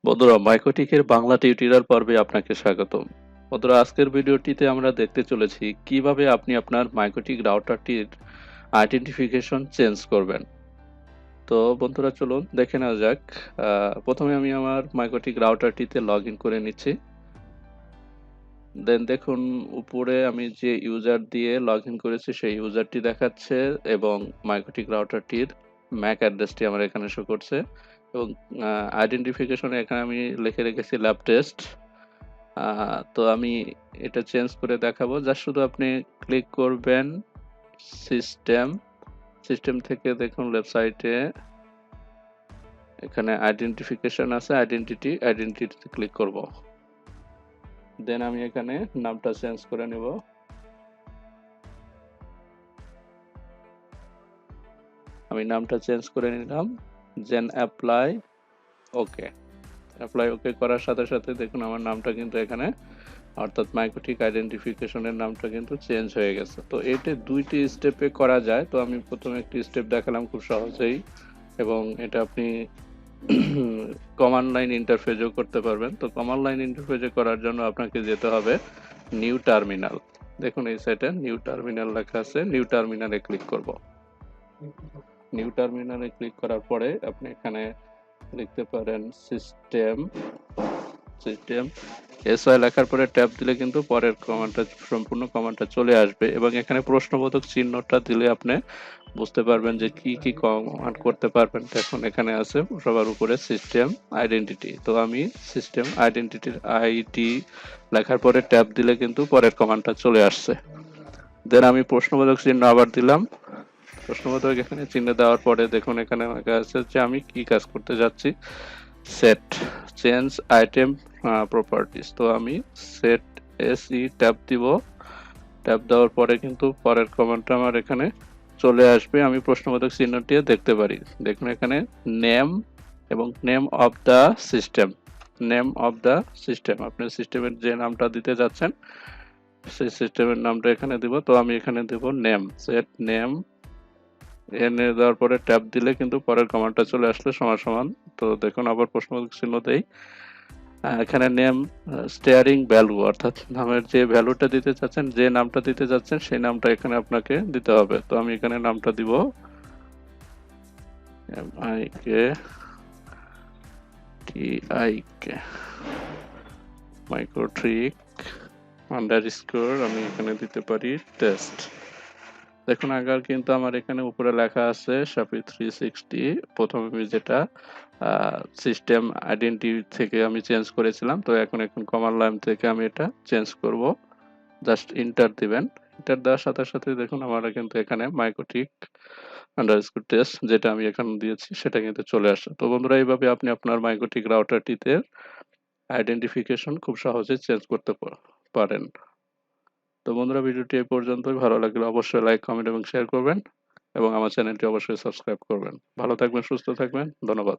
বন্ধুরা, মাইক্রোটিকের বাংলা টিউটোরিয়াল পর্বে আপনাকে স্বাগতম। বন্ধুরা, আজকের ভিডিওটিতে আমরা দেখতে চলেছি কিভাবে আপনি আপনার মাইক্রোটিক রাউটারটির আইডেন্টিফিকেশন চেঞ্জ করবেন। তো বন্ধুরা, চলুন দেখে নেওয়া যাক। প্রথমে আমি আমার মাইক্রোটিক রাউটারটিতে লগ ইন করে নিচ্ছি। দেন দেখুন, উপরে আমি যে ইউজার দিয়ে লগ ইন করেছি সেই ইউজারটি দেখাচ্ছে এবং মাইক্রোটিক রাউটারটির ম্যাক অ্যাড্রেসটি আমার এখানে শো করছে এবং আইডেন্টিফিকেশনে এখানে আমি লিখে রেখেছি ল্যাব টেস্ট। তো আমি এটা চেঞ্জ করে দেখাবো। জাস্ট শুধু আপনি ক্লিক করবেন সিস্টেম, সিস্টেম থেকে দেখুন লেফট সাইডে এখানে আইডেন্টিফিকেশন আছে, আইডেন্টিটিতে ক্লিক করব। দেন আমি এখানে নামটা চেঞ্জ করে নেব। আমি নামটা চেঞ্জ করে নিলাম, দেন অ্যাপ্লাই ওকে। অ্যাপ্লাই ওকে করার সাথে সাথে দেখুন আমার নামটা কিন্তু এখানে, অর্থাৎ মাইক্রোটিক আইডেন্টিফিকেশনের নামটা কিন্তু চেঞ্জ হয়ে গেছে। তো এটা দুইটি স্টেপে করা যায়। তো আমি প্রথমে একটি স্টেপ দেখালাম খুব সহজেই, এবং এটা আপনি কমান্ড লাইন ইন্টারফেসেও করতে পারবেন। তো কমান্ড লাইন ইন্টারফেসে করার জন্য আপনাকে যেতে হবে নিউ টার্মিনাল। দেখুন এই সাইটে নিউ টার্মিনাল লেখা আছে, নিউ টার্মিনালে ক্লিক করব। নিউ টার্মিনালে ক্লিক করার পরে আপনি এখানে লিখতে পারেন সিস্টেম, সিস্টেম এসওয়াই লেখার পরে ট্যাব দিলে কিন্তু পরের কমান্ডটা, সম্পূর্ণ কমান্ডটা চলে আসবে এবং এখানে প্রশ্নবোধক চিহ্নটা দিলে আপনি বুঝতে পারবেন যে কি কি কমান্ড করতে পারবেন। এখন এখানে আছে সবার উপরে সিস্টেম আইডেন্টিটি। তো আমি সিস্টেম আইডেন্টিটির আইডি লেখার পরে ট্যাব দিলে কিন্তু পরের কমান্ডটা চলে আসছে। দেন আমি প্রশ্নবোধক চিহ্ন আবার দিলাম। প্রশ্নবোধক এখানে চিহ্ন দেওয়ার পরে দেখুন এখানে লেখা আছে যে আমি কি কাজ করতে যাচ্ছি, সেট চেঞ্জ আইটেম প্রপার্টিজ। তো আমি সেট এসই ট্যাব দিব। ট্যাব দেওয়ার পরে কিন্তু পরের কমান্ডটা আমার এখানে চলে আসবে। আমি প্রশ্নবোধক চিহ্নটি দেখতে পারি। দেখুন এখানে নেম এবং name of the system, name of the system, আপনার সিস্টেমের যে নামটা দিতে যাচ্ছেন সেই সিস্টেমের নামটা এখানে দিব। তো আমি এখানে দেব নেম, সেট নেম। এনে দেওয়ার পরে ট্যাব দিলে কিন্তু পরের কমান্ডটা চলে আসলে সমান সমান। তো দেখুন আবার প্রশ্নবোধক চিহ্ন দেই। এখানে নেম স্টেয়ারিং ভ্যালু, অর্থাৎ নামের যে ভ্যালুটা দিতে চাচ্ছেন, যে নামটা দিতে যাচ্ছেন সেই নামটা এখানে আপনাকে দিতে হবে। তো আমি এখানে নামটা দিব MIKTIK মাইক্রোট্রিক আন্ডারস্কোর, আমি এখানে দিতে পারি টেস্ট। দেখুন আগে কিন্তু আমার এখানে উপরে লেখা আছে Shafi360। প্রথমে আমি যেটা সিস্টেম আইডেন্টিটি থেকে আমি চেঞ্জ করেছিলাম, তো এখন কমান্ড লাইন থেকে আমি এটা চেঞ্জ করব। জাস্ট ইন্টার দিবেন। ইন্টার দেওয়ার সাথে সাথে দেখুন আমার কিন্তু এখানে মাইক্রোটিক আন্ডারস্কোর টেস্ট যেটা আমি এখানে দিয়েছি সেটা কিন্তু চলে আসছে। তো বন্ধুরা, এইভাবে আপনি আপনার মাইক্রোটিক রাউটারটিতে আইডেন্টিফিকেশন খুব সহজে চেঞ্জ করতে পারেন। তো বন্ধুরা, ভিডিওটি এই পর্যন্তই। ভালো লাগলে অবশ্যই লাইক, কমেন্ট এবং শেয়ার করবেন এবং আমার চ্যানেলটি অবশ্যই সাবস্ক্রাইব করবেন। ভালো থাকবেন, সুস্থ থাকবেন। ধন্যবাদ।